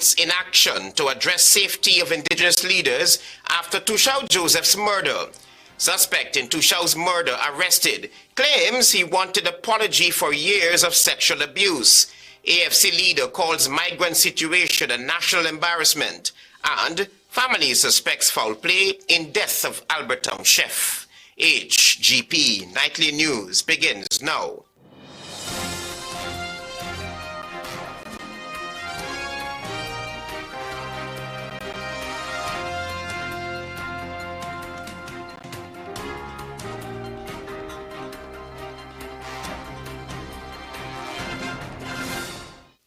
Migrants in action to address safety of indigenous leaders after Tushau Joseph's murder. Suspect in Tushau's murder arrested claims he wanted apology for years of sexual abuse. AFC leader calls migrant situation a national embarrassment, and family suspects foul play in death of Albertown chef. HGP Nightly News begins now.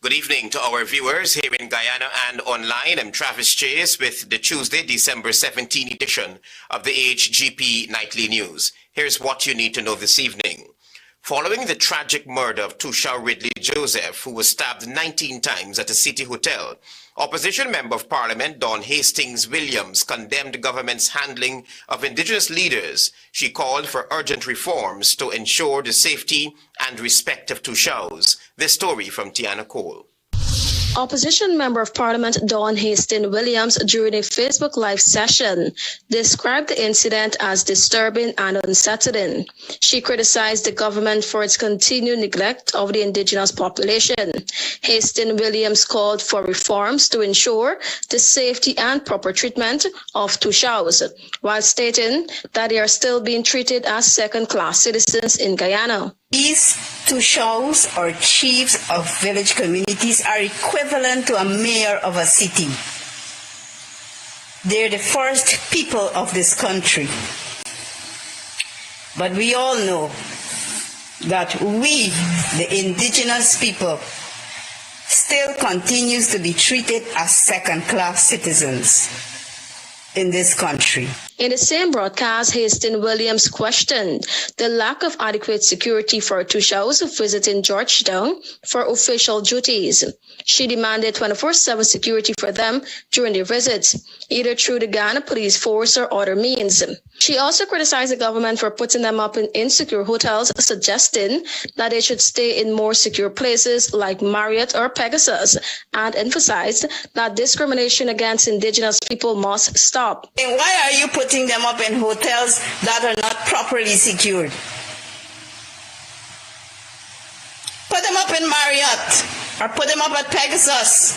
Good evening to our viewers here in Guyana and online. I'm Travis Chase with the Tuesday, December 17 edition of the HGP Nightly News. Here's what you need to know this evening. Following the tragic murder of Tushau Ridley Joseph, who was stabbed 19 times at a city hotel, Opposition Member of Parliament Dawn Hastings Williams condemned the government's handling of indigenous leaders. She called for urgent reforms to ensure the safety and respect of Tushau's. This story from Tiana Cole. Opposition Member of Parliament Dawn Hastings Williams, during a Facebook Live session, described the incident as disturbing and unsettling. She criticized the government for its continued neglect of the indigenous population. Hastings Williams called for reforms to ensure the safety and proper treatment of Tushau's, while stating that they are still being treated as second-class citizens in Guyana. These Tushau's, or chiefs of village communities, are equivalent to a mayor of a city. They're the first people of this country. But we all know that we, the indigenous people, still continues to be treated as second-class citizens in this country. In the same broadcast, Hastings Williams questioned the lack of adequate security for Tushau's visiting Georgetown for official duties. She demanded 24/7 security for them during their visits, either through the Guyana police force or other means. She also criticized the government for putting them up in insecure hotels, suggesting that they should stay in more secure places like Marriott or Pegasus, and emphasized that discrimination against indigenous people must stop. And why are you putting them up in hotels that are not properly secured? Put them up in Marriott or put them up at Pegasus.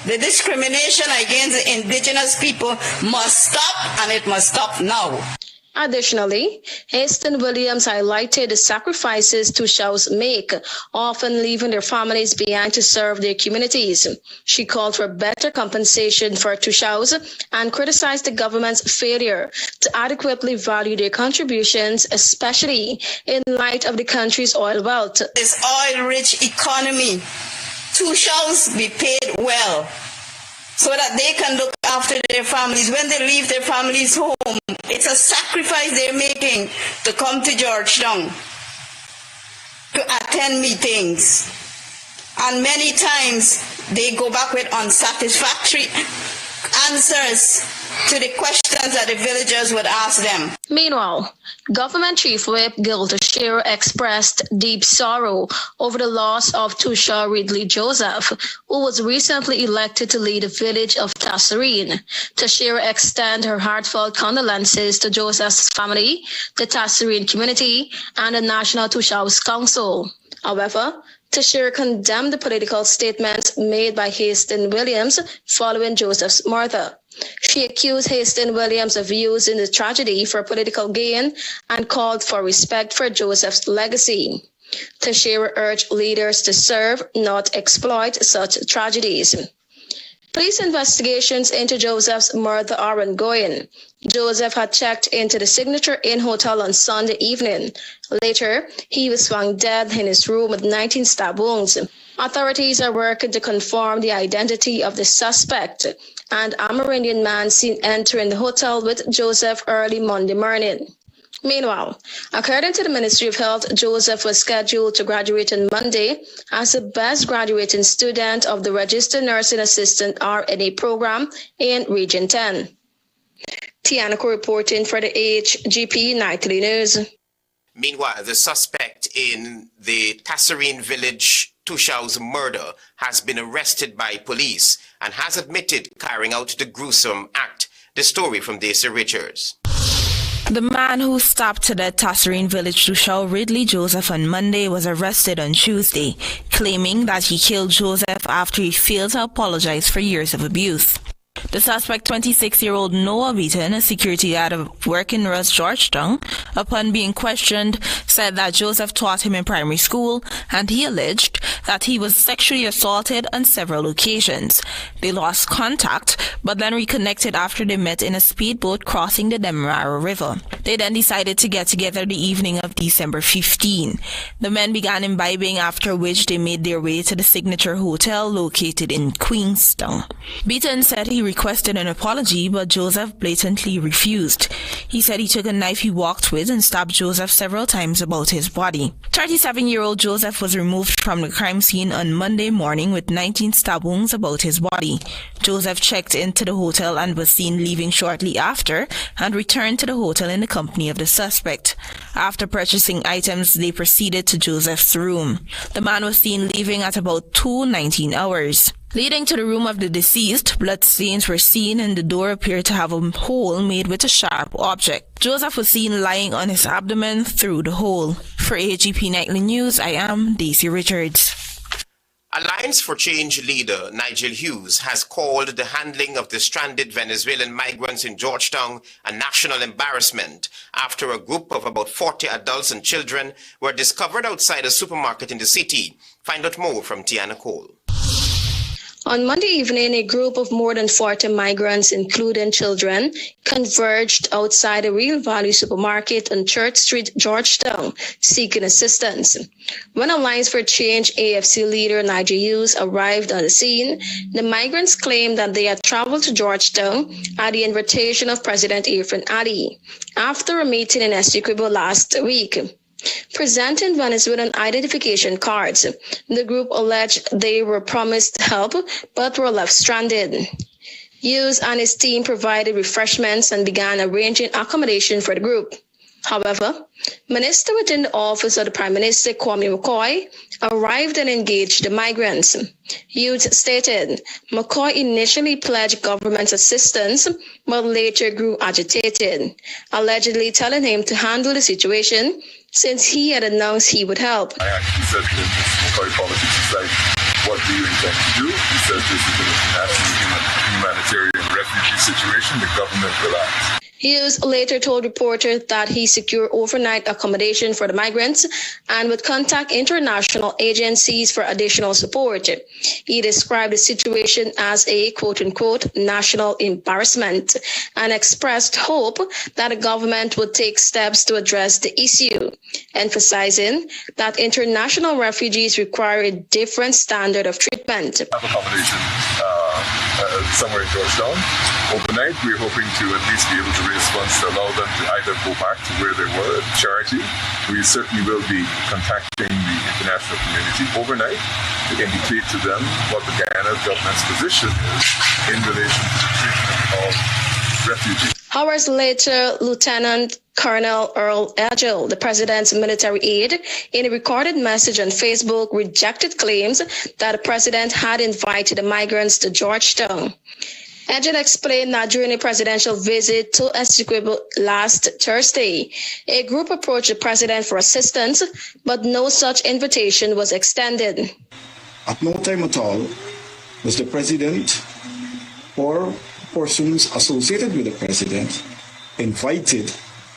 The discrimination against the indigenous people must stop, and it must stop now. Additionally, Hastings Williams highlighted the sacrifices Tushau's make, often leaving their families behind to serve their communities. She called for better compensation for Tushau's and criticized the government's failure to adequately value their contributions, especially in light of the country's oil wealth. This oil-rich economy, Tushau's be paid well, so that they can look after their families when they leave their families home. It's a sacrifice they're making to come to Georgetown to attend meetings. And many times they go back with unsatisfactory answers to the questions that the villagers would ask them. Meanwhile, Government Chief Whip Gil Tashir expressed deep sorrow over the loss of Tushau Ridley Joseph, who was recently elected to lead the village of Tasserine. Tashir extended her heartfelt condolences to Joseph's family, the Tasserine community, and the National Tushau's Council. However, Tashir condemned the political statements made by Hastings Williams following Joseph's murder. She accused Hastings Williams of using the tragedy for political gain and called for respect for Joseph's legacy. Tashir urged leaders to serve, not exploit such tragedies. Police investigations into Joseph's murder are ongoing. Joseph had checked into the Signature Inn Hotel on Sunday evening. Later, he was found dead in his room with 19 stab wounds. Authorities are working to confirm the identity of the suspect, and an Amerindian man seen entering the hotel with Joseph early Monday morning. Meanwhile, according to the Ministry of Health, Joseph was scheduled to graduate on Monday as the best graduating student of the Registered Nursing Assistant RNA program in Region 10. Tiana reporting for the HGP Nightly News. Meanwhile, the suspect in the Tasserine village Tushau's murder has been arrested by police and has admitted carrying out the gruesome act. The story from Daisy Richards. The man who stopped to the Tasserine village Tushau Ridley Joseph on Monday was arrested on Tuesday, claiming that he killed Joseph after he failed to apologize for years of abuse. The suspect, 26-year-old Noah Beaton, a security guard of work in Georgetown, upon being questioned, said that Joseph taught him in primary school, and he alleged that he was sexually assaulted on several occasions. They lost contact, but then reconnected after they met in a speedboat crossing the Demerara River. They then decided to get together the evening of December 15. The men began imbibing, after which they made their way to the Signature Hotel located in Queenstown. Beaton said he requested an apology, but Joseph blatantly refused. He said he took a knife he walked with and stabbed Joseph several times about his body. 37-year-old Joseph was removed from the crime scene on Monday morning with 19 stab wounds about his body. Joseph checked into the hotel and was seen leaving shortly after and returned to the hotel in the company of the suspect. After purchasing items, they proceeded to Joseph's room. The man was seen leaving at about 2:19 hours. Leading to the room of the deceased, bloodstains were seen and the door appeared to have a hole made with a sharp object. Joseph was seen lying on his abdomen through the hole. For HGP Nightly News, I am Daisy Richards. Alliance for Change leader Nigel Hughes has called the handling of the stranded Venezuelan migrants in Georgetown a national embarrassment after a group of about 40 adults and children were discovered outside a supermarket in the city. Find out more from Tiana Cole. On Monday evening, a group of more than 40 migrants, including children, converged outside a Real Value supermarket on Church Street, Georgetown, seeking assistance. When Alliance for Change AFC leader Nigel Hughes arrived on the scene, the migrants claimed that they had traveled to Georgetown at the invitation of President Irfan Ali after a meeting in Essequibo last week. Presenting Venezuelan identification cards, the group alleged they were promised help but were left stranded. Hughes and his team provided refreshments and began arranging accommodation for the group. However, Minister within the office of the Prime Minister, Kwame McCoy, arrived and engaged the migrants. Hughes stated McCoy initially pledged government assistance, but later grew agitated, allegedly telling him to handle the situation since he had announced he would help. I actually said to McCoy politics, he's like, what do you intend to do? He says this is an international humanitarian refugee situation, the government will act. Hughes later told reporters that he secured overnight accommodation for the migrants and would contact international agencies for additional support. He described the situation as a quote-unquote national embarrassment and expressed hope that the government would take steps to address the issue, emphasizing that international refugees require a different standard of treatment. Have accommodation somewhere in Georgetown. Overnight, we're hoping to at least be able to raise funds to allow them to either go back to where they were, charity. We certainly will be contacting the international community overnight to indicate to them what the Guyana government's position is in relation to the treatment of refugees. Hours later, Lieutenant Colonel Earl Edgell, the president's military aide, in a recorded message on Facebook, rejected claims that the president had invited the migrants to Georgetown. Edgell explained that during a presidential visit to Essequibo last Thursday, a group approached the president for assistance, but no such invitation was extended. At no time at all was the president or persons associated with the president invited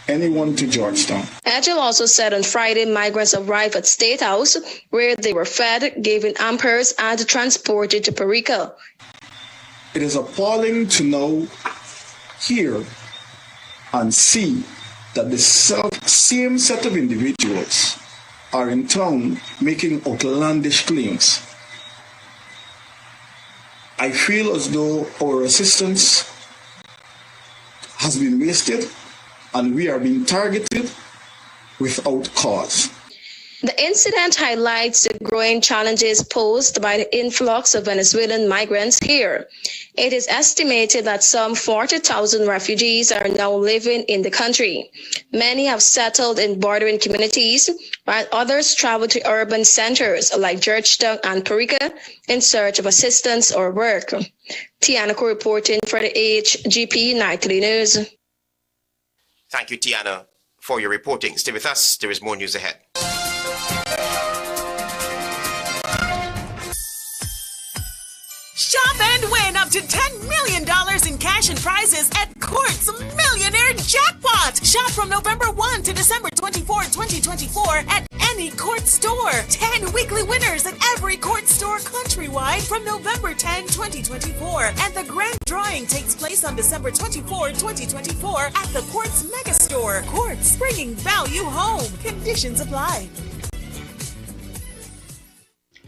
anyone to Georgetown. Edgell also said on Friday migrants arrived at State House, where they were fed, given Hampers, and transported to Perico. It is appalling to now hear and see that the same set of individuals are in town making outlandish claims. I feel as though our assistance has been wasted and we are being targeted without cause. The incident highlights the growing challenges posed by the influx of Venezuelan migrants here. It is estimated that some 40,000 refugees are now living in the country. Many have settled in bordering communities, while others travel to urban centers like Georgetown and Perica in search of assistance or work. Tiana reporting for the HGP Nightly News. Thank you, Tiana, for your reporting. Stay with us. There is more news ahead. Shop and win up to $10 million in cash and prizes at Court's Millionaire Jackpot. Shop from November 1 to December 24, 2024 at any Court store. 10 weekly winners at every Court store countrywide from November 10, 2024. And the grand drawing takes place on December 24, 2024 at the Court's Mega Store. Court's, bringing value home. Conditions apply.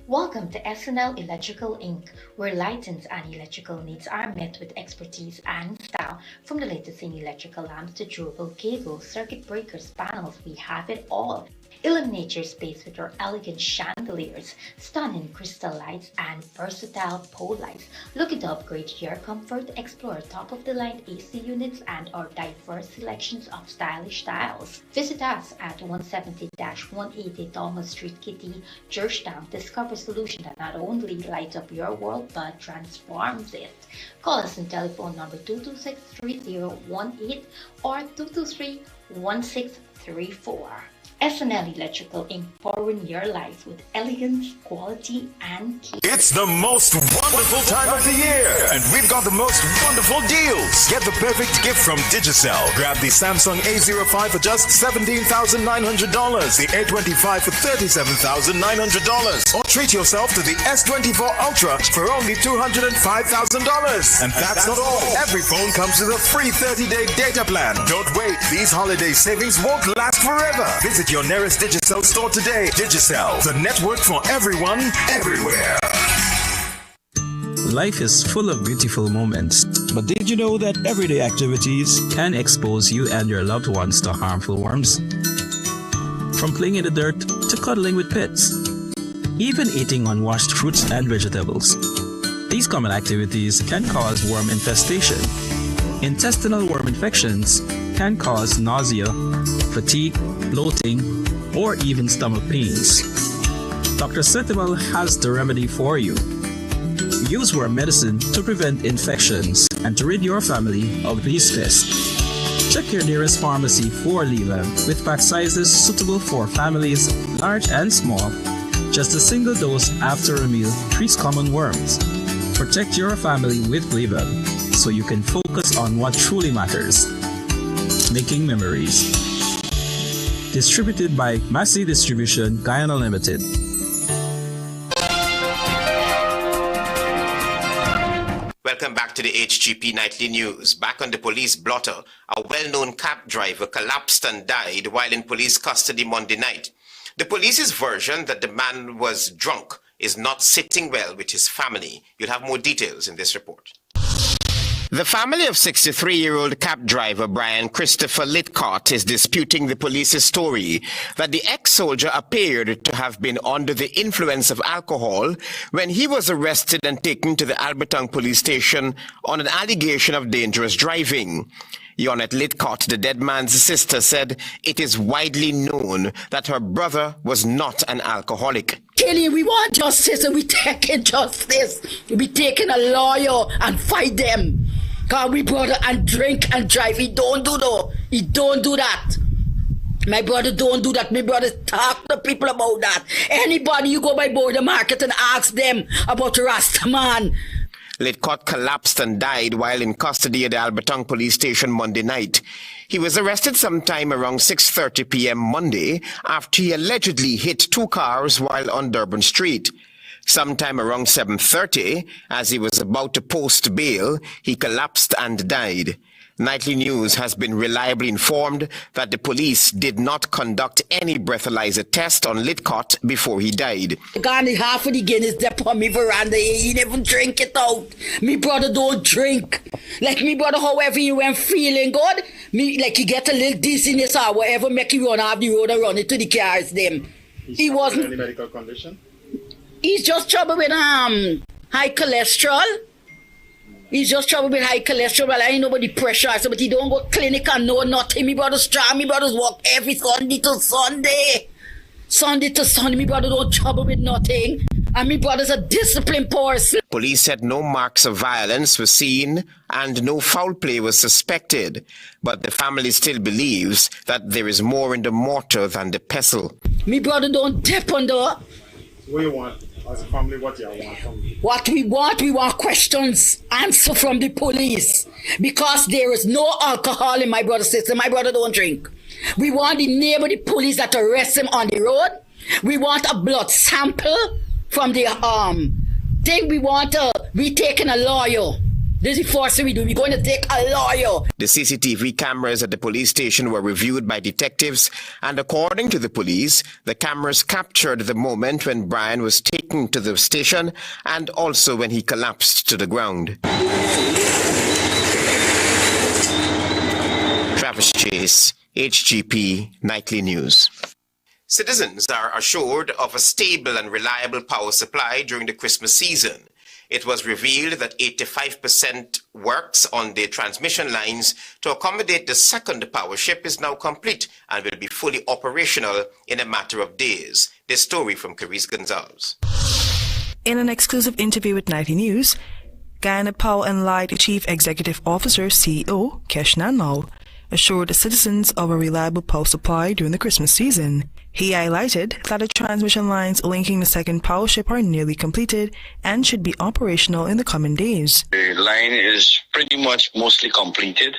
Welcome to SNL Electrical Inc., where lighting and electrical needs are met with expertise and style. From the latest in electrical lamps to durable cables, circuit breakers, panels, we have it all. Illuminate your space with our elegant chandeliers, stunning crystal lights, and versatile pole lights. Looking to upgrade your comfort? Explore top-of-the-line AC units and our diverse selections of stylish styles. Visit us at 170-180 Thomas Street, Kitty, Georgetown. Discover a solution that not only lights up your world but transforms it. Call us on telephone number 226-3018 or 223-1634. SNL Electrical Inc. powering your life with elegance, quality, and care. It's the most wonderful time of the year, and we've got the most wonderful deals. Get the perfect gift from Digicel. Grab the Samsung A05 for just $17,900, the A25 for $37,900, or treat yourself to the S24 Ultra for only $205,000. And that's not all. Every phone comes with a free 30-day data plan. Don't wait. These holiday savings won't last forever. Visit your nearest Digicel store today. Digicel, the network for everyone, everywhere. Life is full of beautiful moments, but did you know that everyday activities can expose you and your loved ones to harmful worms? From playing in the dirt to cuddling with pets, even eating unwashed fruits and vegetables. These common activities can cause worm infestation. Intestinal worm infections can cause nausea, fatigue, bloating, or even stomach pains. Dr. Sentinel has the remedy for you. Use worm medicine to prevent infections and to rid your family of these pests. Check your nearest pharmacy for Levem with pack sizes suitable for families large and small. Just a single dose after a meal treats common worms. Protect your family with Levem so you can focus on what truly matters: making memories. Distributed by Massey Distribution, Guyana Limited. Welcome back to the HGP Nightly News. Back on the police blotter, a well-known cab driver collapsed and died while in police custody Monday night. The police's version that the man was drunk is not sitting well with his family. You'll have more details in this report. The family of 63-year-old cab driver Brian Christopher Litcott is disputing the police's story that the ex-soldier appeared to have been under the influence of alcohol when he was arrested and taken to the Alberton police station on an allegation of dangerous driving. Yonet Litcott, the dead man's sister, said it is widely known that her brother was not an alcoholic. Kelly, we want justice and we taking justice. We be taking a lawyer and fight them. Cause we brother and drink and drive. He don't do though. He don't do that. My brother don't do that. My brother talk to people about that. Anybody you go by border market and ask them about Rastaman. Litcott collapsed and died while in custody at the Alberton police station Monday night. He was arrested sometime around 6:30 p.m. Monday after he allegedly hit two cars while on Durban Street. Sometime around 7:30, as he was about to post bail, he collapsed and died. Nightly News has been reliably informed that the police did not conduct any breathalyzer test on Litcott before he died. Gone half of the Guinness there on me veranda. He never drink it out. Me brother don't drink. Like me brother, however you went feeling good, me like you get a little dizziness or whatever, make you run off the road and run into the cars them. He wasn't. Any medical condition? He's just trouble with high cholesterol. He's just trouble with high cholesterol. Well, I ain't nobody pressure, so but he don't go clinic and know nothing. Me brothers strong. Me brothers walk every Sunday to Sunday. Sunday to Sunday. Me brother don't trouble with nothing. And me brother's a disciplined person. Police said no marks of violence were seen and no foul play was suspected. But the family still believes that there is more in the mortar than the pestle. Me brother don't dip on the... What you want? As a family, what you want from me? What we want questions, answer from the police. Because there is no alcohol in my brother's system. My brother don't drink. We want the name of the police that arrest him on the road. We want a blood sample from the thing. We taking a lawyer. This is the first thing we do. We're going to take a lawyer. The CCTV cameras at the police station were reviewed by detectives, and according to the police, the cameras captured the moment when Brian was taken to the station and also when he collapsed to the ground. Travis Chase, HGP Nightly News. Citizens are assured of a stable and reliable power supply during the Christmas season. It was revealed that 85% works on the transmission lines to accommodate the second power ship is now complete and will be fully operational in a matter of days. This story from Carice Gonzalez. In an exclusive interview with Nightly News, Guyana Power and Light Chief Executive Officer CEO Kesh Nanal assured the citizens of a reliable power supply during the Christmas season. He highlighted that the transmission lines linking the second power ship are nearly completed and should be operational in the coming days. The line is pretty much mostly completed.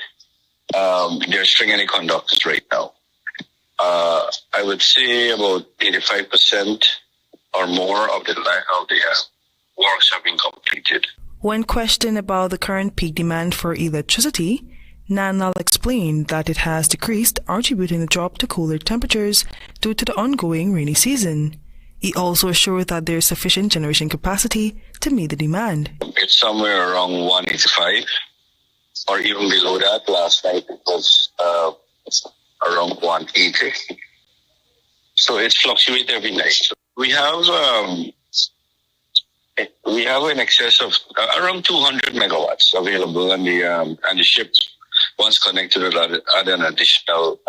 They're stringing the conductors right now. I would say about 85% or more of the works have been completed. When questioned about the current peak demand for electricity, Nanal explained that it has decreased, attributing the drop to cooler temperatures due to the ongoing rainy season. He also assured that there is sufficient generation capacity to meet the demand. It's somewhere around 185 or even below that. Last night it was around 180. So it's fluctuates every night. We have in excess of around 200 megawatts available, and the ship, once connected, add an additional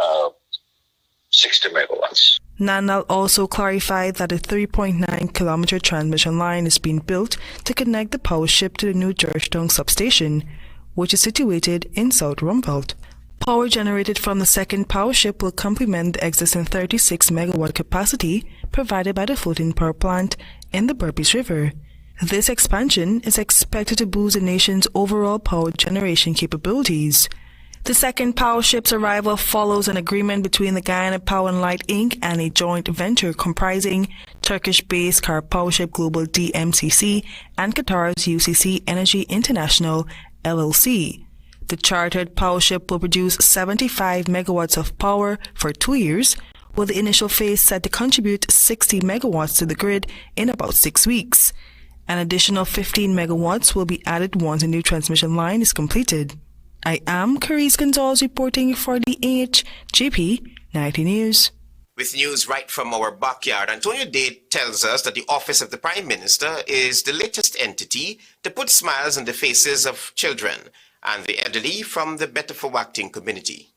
60 megawatts. Nanal also clarified that a 3.9-kilometer transmission line is being built to connect the power ship to the new Georgetown substation, which is situated in South Rumveldt. Power generated from the second power ship will complement the existing 36-megawatt capacity provided by the floating power plant in the Berbice River. This expansion is expected to boost the nation's overall power generation capabilities. The second power ship's arrival follows an agreement between the Guyana Power and Light Inc. and a joint venture comprising Turkish-based car power ship Global DMCC and Qatar's UCC Energy International LLC. The chartered power ship will produce 75 megawatts of power for 2 years, with the initial phase set to contribute 60 megawatts to the grid in about 6 weeks. An additional 15 megawatts will be added once a new transmission line is completed. I am Carice Gonzalez reporting for the HGP Nightly News. With news right from our backyard, Antonio Dade tells us that the Office of the Prime Minister is the latest entity to put smiles on the faces of children and the elderly from the Better for Acting community.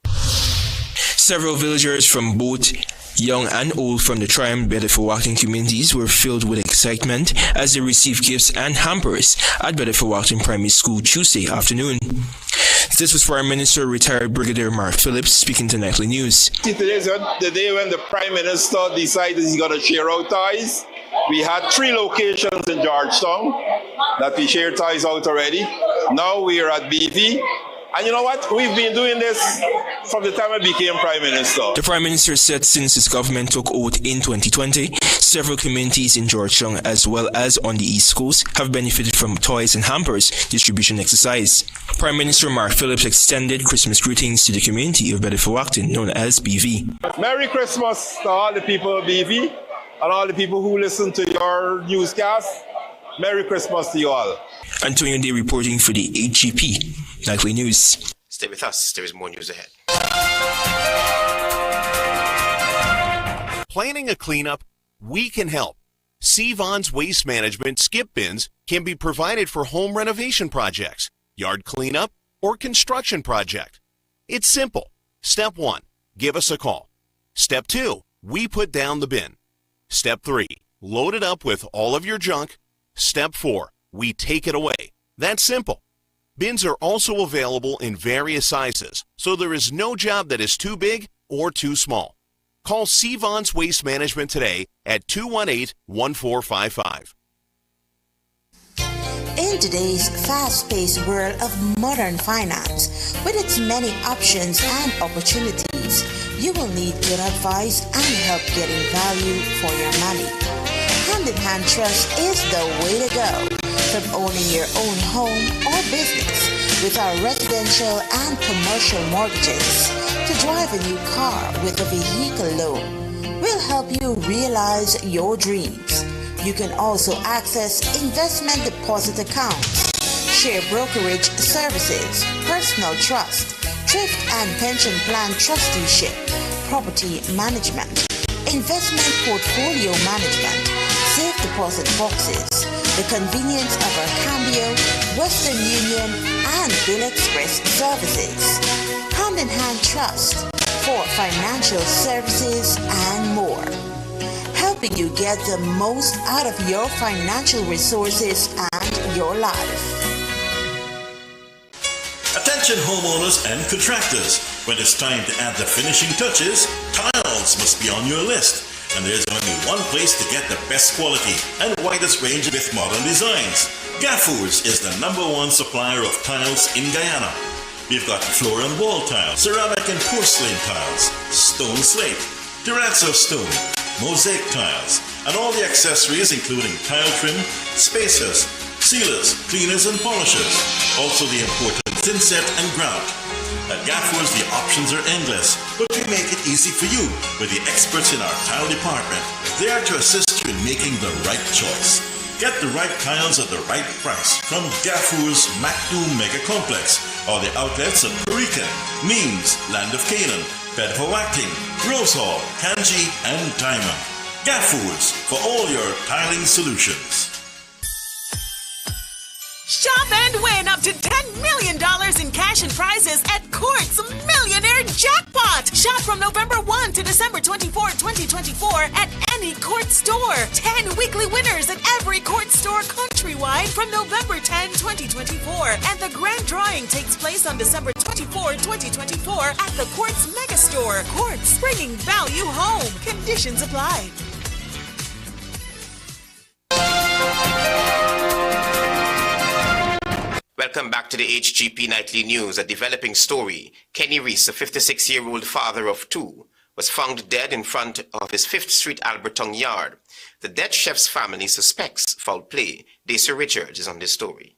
Several villagers from both young and old from the Triumph Better for Acting communities were filled with excitement as they received gifts and hampers at Better for Acting Primary School Tuesday afternoon. This was Prime Minister retired Brigadier Mark Phillips speaking to Nightly News. Today is the day when the Prime Minister decided he's going to share out toys. We had 3 locations in Georgetown that we shared toys out already. Now we are at BV. And you know what? We've been doing this from the time I became Prime Minister. The Prime Minister said since his government took oath in 2020, several communities in Georgetown as well as on the East Coast have benefited from toys and hampers distribution exercise. Prime Minister Mark Phillips extended Christmas greetings to the community of Better for Acting, known as BV. Merry Christmas to all the people of BV and all the people who listen to your newscast. Merry Christmas to you all. Antonio Day reporting for the HGP Nightly News. Stay with us. There is more news ahead. Planning a cleanup? we can help. Sevon's Waste Management skip bins can be provided for home renovation projects, yard cleanup, or construction project. It's simple. Step 1, give us a call. Step 2, we put down the bin. Step 3, load it up with all of your junk. Step 4, we take it away. That's simple. Bins are also available in various sizes, so there is no job that is too big or too small. Call Sevon's Waste Management today at 218-1455. In today's fast-paced world of modern finance, with its many options and opportunities, you will need good advice and help getting value for your money. Hand-in-Hand Trust is the way to go. From owning your own home or business with our residential and commercial mortgages to drive a new car with a vehicle loan, we'll help you realize your dreams. You can also access investment deposit accounts, share brokerage services, personal trust, thrift and pension plan trusteeship, property management, investment portfolio management, safe deposit boxes, the convenience of our Cambio, Western Union, and Bill Express services. Hand-in-Hand Trust for financial services and more. Helping you get the most out of your financial resources and your life. Attention homeowners and contractors. When it's time to add the finishing touches, tiles must be on your list. And there's only one place to get the best quality and widest range with modern designs. Gaffurs is the #1 supplier of tiles in Guyana. We've got floor and wall tiles, ceramic and porcelain tiles, stone slate, terrazzo stone, mosaic tiles, and all the accessories including tile trim, spacers, sealers, cleaners, and polishers. Also the important thinset and grout. At Gaffurs, the options are endless, but we make it easy for you with the experts in our tile department. They are to assist you in making the right choice. Get the right tiles at the right price from Gaffurs Macdo Mega Complex or the outlets at Perica, Means, Land of Canaan, Bedford Wacting, Rose Hall, Kanji, and Diamond. Gaffurs for all your tiling solutions. Shop and win up to $10 million in cash and prizes at Court's Millionaire Jackpot. Shop from November 1 to December 24, 2024 at any Court store. 10 weekly winners at every Court store countrywide from November 10, 2024. And the grand drawing takes place on December 24, 2024 at the Court's Mega Store. Court's, bringing value home. Conditions apply. Welcome back to the HGP Nightly News. A developing story. Kenny Reese, a 56-year-old father of 2, was found dead in front of his 5th Street Alberton yard. The dead chef's family suspects foul play. Daisy Richards is on this story.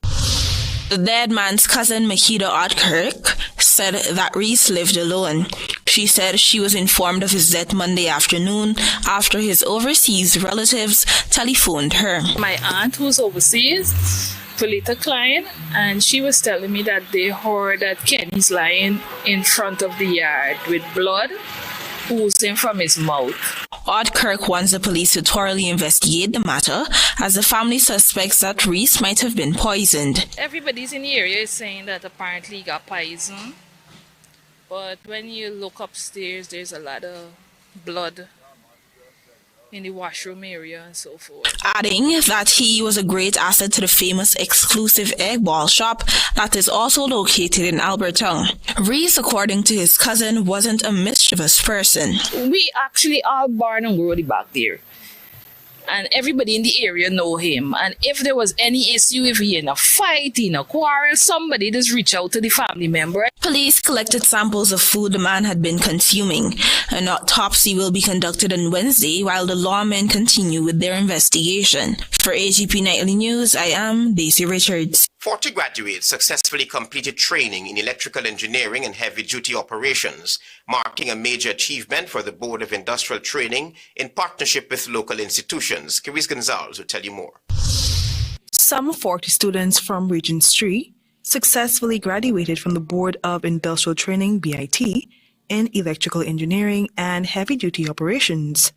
The dead man's cousin, Mahida Otkirk, said that Reese lived alone. She said she was informed of his death Monday afternoon after his overseas relatives telephoned her. My aunt, who's overseas, Polita Klein, and she was telling me that they heard that Kenny's lying in front of the yard with blood oozing from his mouth. Otkirk wants the police to thoroughly investigate the matter, as the family suspects that Reese might have been poisoned. Everybody's in the area is saying that apparently he got poisoned, but when you look upstairs, there's a lot of blood in the washroom area and so forth. Adding that he was a great asset to the famous exclusive egg ball shop that is also located in Alberton. Reese, according to his cousin, wasn't a mischievous person. We actually all born and grew back there. And everybody in the area know him. And if there was any issue, if he in a fight, in a quarrel, somebody just reach out to the family member. Police collected samples of food the man had been consuming. An autopsy will be conducted on Wednesday while the lawmen continue with their investigation. For HGP Nightly News, I am Daisy Richards. 40 graduates successfully completed training in electrical engineering and heavy-duty operations, marking a major achievement for the Board of Industrial Training in partnership with local institutions. Kiris Gonzalez will tell you more. Some 40 students from Regions 3 successfully graduated from the Board of Industrial Training, BIT, in electrical engineering and heavy-duty operations.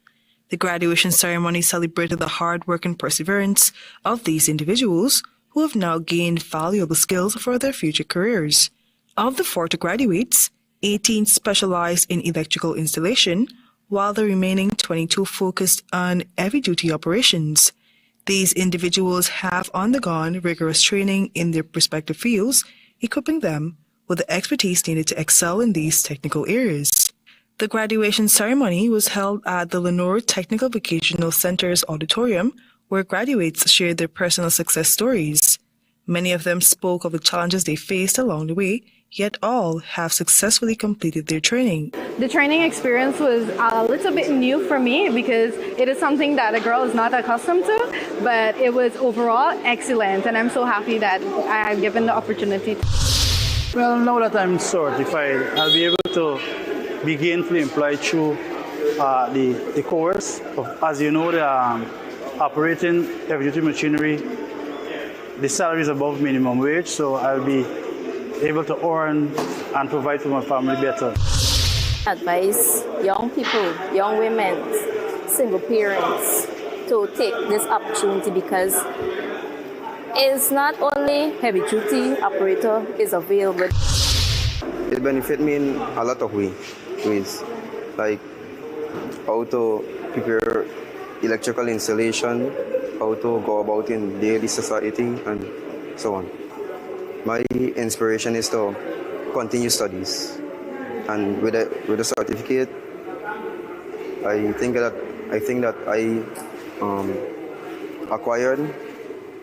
The graduation ceremony celebrated the hard work and perseverance of these individuals who have now gained valuable skills for their future careers. Of the 40 graduates, 18 specialized in electrical installation, while the remaining 22 focused on heavy-duty operations. These individuals have undergone rigorous training in their respective fields, equipping them with the expertise needed to excel in these technical areas. The graduation ceremony was held at the Lenore Technical Vocational Center's auditorium, where graduates shared their personal success stories. Many of them spoke of the challenges they faced along the way, yet all have successfully completed their training. The training experience was a little bit new for me because it is something that a girl is not accustomed to, but it was overall excellent, and I'm so happy that I have given the opportunity. Well, now that I'm certified, I'll be able to be gainfully employed through the course. As you know, the operating heavy-duty machinery, the salary is above minimum wage, so I'll be able to earn and provide for my family better. Advise young people, young women, single parents to take this opportunity because it's not only heavy-duty operator is available. It benefits me in a lot of ways, like how to prepare electrical installation, how to go about in daily society, and so on. My inspiration is to continue studies, and with a certificate, I think that I acquired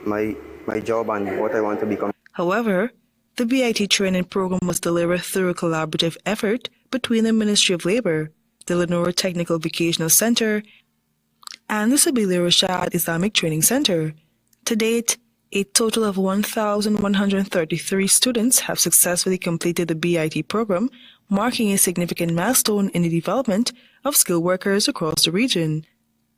my job and what I want to become. However, the BIT training program was delivered through a collaborative effort between the Ministry of Labor, the Lenore Technical Vocational Center, and the Sabili Rashad Islamic Training Center. To date, a total of 1,133 students have successfully completed the BIT program, marking a significant milestone in the development of skilled workers across the region.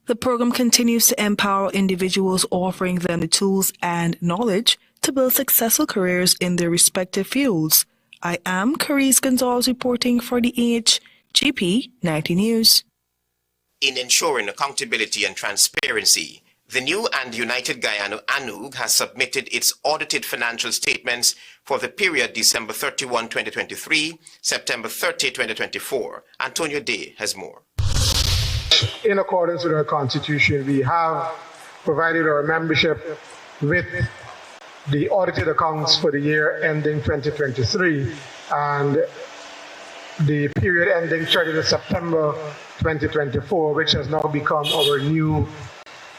The program continues to empower individuals, offering them the tools and knowledge to build successful careers in their respective fields. I am Carice Gonzalez reporting for the HGP Nightly News. In ensuring accountability and transparency, the new and United Guyana ANUG has submitted its audited financial statements for the period December 31, 2023, September 30, 2024. Antonio Day has more. In accordance with our Constitution, we have provided our membership with the audited accounts for the year ending 2023 and the period ending 30th September 2024, which has now become our new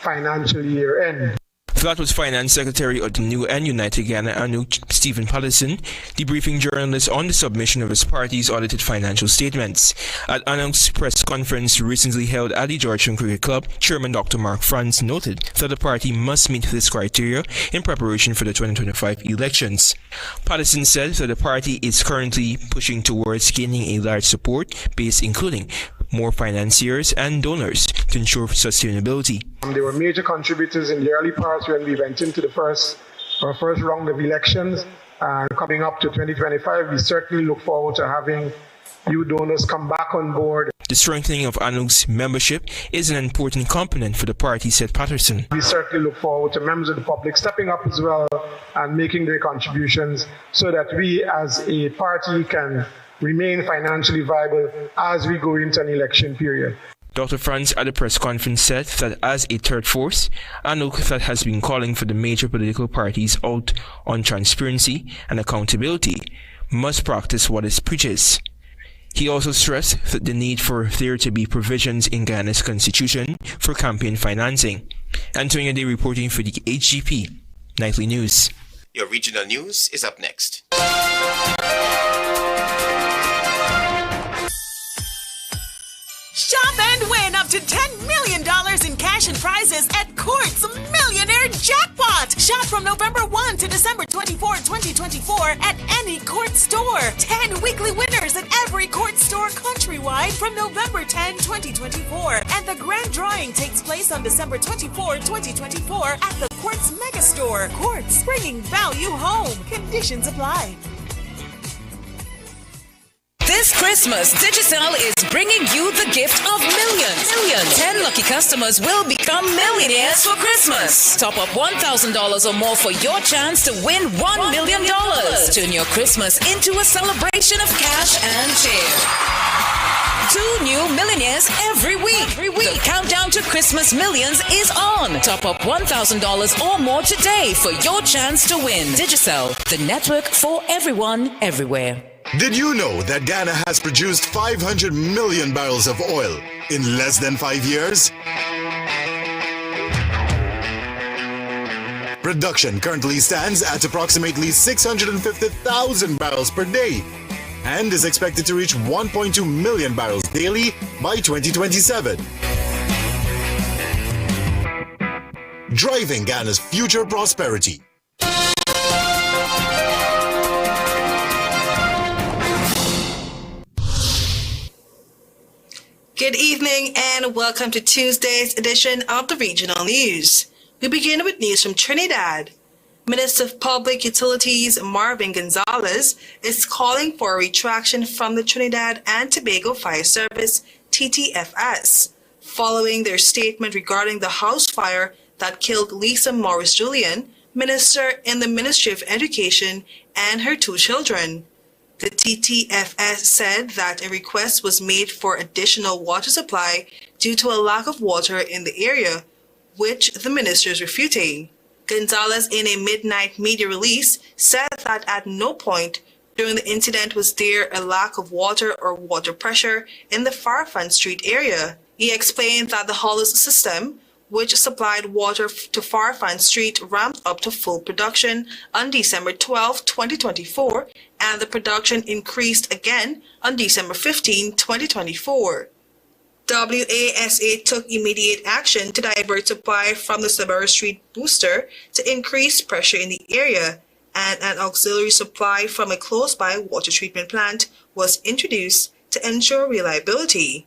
financial year end. That was Finance Secretary of the new and United Guyana ANUG, Stephen Patterson, debriefing journalists on the submission of his party's audited financial statements. At ANUG's press conference recently held at the Georgetown Cricket Club, Chairman Dr. Mark Franz noted that the party must meet this criteria in preparation for the 2025 elections. Patterson said that the party is currently pushing towards gaining a large support base, including more financiers and donors to ensure sustainability. They were major contributors in the early parts when we went into our first round of elections. And coming up to 2025, we certainly look forward to having you donors come back on board. The strengthening of ANUG's membership is an important component for the party, said Patterson. We certainly look forward to members of the public stepping up as well and making their contributions so that we as a party can remain financially viable as we go into an election period. Dr. Franz at the press conference said that as a third force, ANUG that has been calling for the major political parties out on transparency and accountability must practice what it preaches. He also stressed that the need for there to be provisions in Guyana's constitution for campaign financing. Antonio Day reporting for the HGP Nightly News. Your regional news is up next. Shop and win up to $10 million in cash and prizes at Court's Millionaire Jackpot. Shop from November 1 to December 24, 2024 at any Court store. 10 weekly winners at every Court store countrywide from November 10, 2024. And the grand drawing takes place on December 24, 2024 at the Court's Mega Store. Court's, bringing value home. Conditions apply. This Christmas, Digicel is bringing you the gift of millions. 10 lucky customers will become millionaires for Christmas. Top up $1,000 or more for your chance to win $1 million. Turn your Christmas into a celebration of cash and cheer. 2 new millionaires every week. The countdown to Christmas millions is on. Top up $1,000 or more today for your chance to win. Digicel, the network for everyone, everywhere. Did you know that Guyana has produced 500 million barrels of oil in less than 5 years? Production currently stands at approximately 650,000 barrels per day and is expected to reach 1.2 million barrels daily by 2027. Driving Guyana's future prosperity. Good evening and welcome to Tuesday's edition of the Regional News. We begin with news from Trinidad. Minister of Public Utilities Marvin Gonzalez is calling for a retraction from the Trinidad and Tobago Fire Service, TTFS, following their statement regarding the house fire that killed Lisa Morris Julian, minister in the Ministry of Education, and her 2 children. The TTFS said that a request was made for additional water supply due to a lack of water in the area, which the minister is refuting. Gonzalez, in a midnight media release, said that at no point during the incident was there a lack of water or water pressure in the Farfan Street area. He explained that the Hollis system, which supplied water to Farfan Street, ramped up to full production on December 12, 2024, and the production increased again on December 15, 2024. WASA took immediate action to divert supply from the Sabara Street booster to increase pressure in the area, and an auxiliary supply from a close-by water treatment plant was introduced to ensure reliability.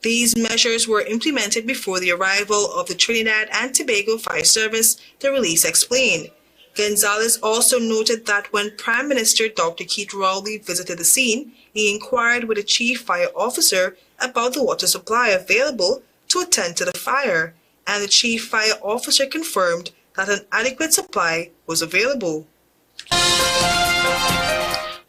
These measures were implemented before the arrival of the Trinidad and Tobago Fire Service, the release explained. Gonzalez also noted that when Prime Minister Dr. Keith Rowley visited the scene, he inquired with the Chief Fire Officer about the water supply available to attend to the fire, and the Chief Fire Officer confirmed that an adequate supply was available.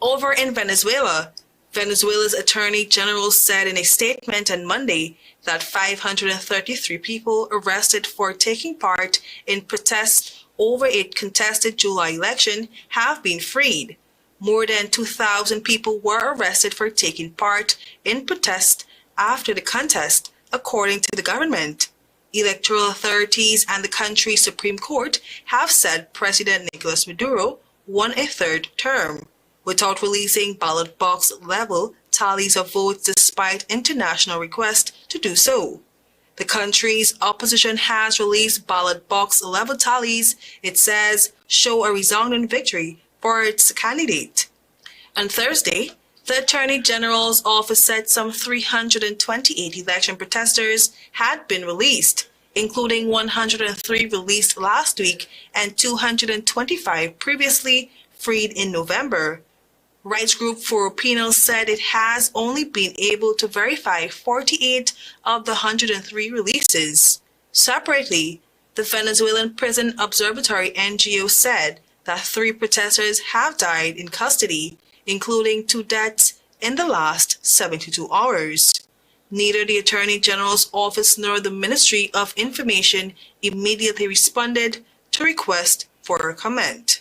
Over in Venezuela, Venezuela's Attorney General said in a statement on Monday that 533 people arrested for taking part in protests over a contested July election have been freed. More than 2,000 people were arrested for taking part in protests after the contest, according to the government. Electoral authorities and the country's Supreme Court have said President Nicolas Maduro won a 3rd term, without releasing ballot box level tallies of votes despite international requests to do so. The country's opposition has released ballot box level tallies, it says, show a resounding victory for its candidate. On Thursday, the Attorney General's office said some 328 election protesters had been released, including 103 released last week and 225 previously freed in November. Rights group for Penal said it has only been able to verify 48 of the 103 releases. Separately, the Venezuelan Prison Observatory NGO said that 3 protesters have died in custody, including 2 deaths in the last 72 hours. Neither the Attorney General's office nor the Ministry of Information immediately responded to request for a comment.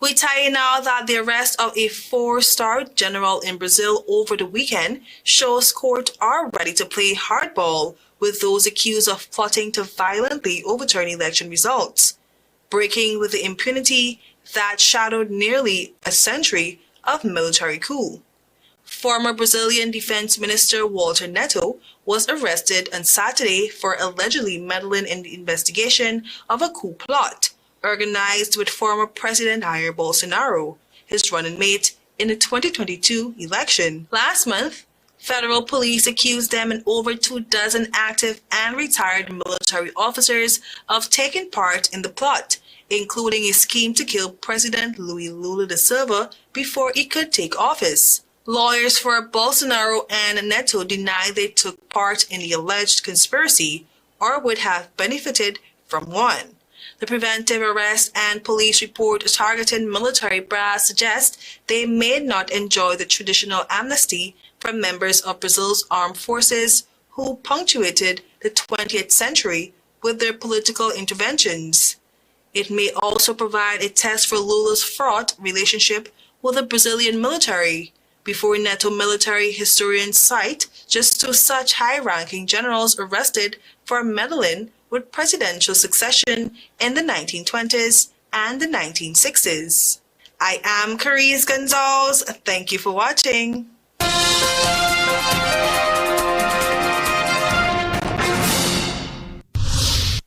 We tell you now that the arrest of a 4-star general in Brazil over the weekend shows courts are ready to play hardball with those accused of plotting to violently overturn election results, breaking with the impunity that shadowed nearly a century of military coup. Former Brazilian Defense Minister Walter Neto was arrested on Saturday for allegedly meddling in the investigation of a coup plot organized with former President Jair Bolsonaro, his running mate, in the 2022 election. Last month, federal police accused them and over 24 active and retired military officers of taking part in the plot, including a scheme to kill President Luis Lula da Silva before he could take office. Lawyers for Bolsonaro and Neto deny they took part in the alleged conspiracy or would have benefited from one. The preventive arrest and police report targeting military brass suggest they may not enjoy the traditional amnesty from members of Brazil's armed forces who punctuated the 20th century with their political interventions. It may also provide a test for Lula's fraught relationship with the Brazilian military. Before Neto, military historians cite just two such high-ranking generals arrested for meddling with presidential succession in the 1920s and the 1960s. I am Carice Gonzalez. Thank you for watching.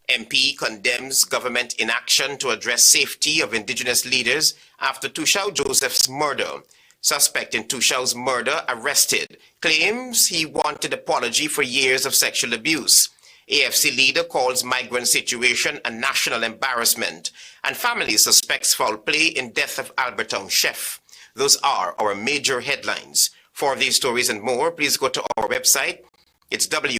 MP condemns government inaction to address safety of indigenous leaders after Tushao Joseph's murder. Suspect in Tushao's murder arrested, claims he wanted apology for years of sexual abuse. AFC leader calls migrant situation a national embarrassment, and family suspects foul play in death of Albertown chef. Those are our major headlines. For these stories and more, please go to our website. It's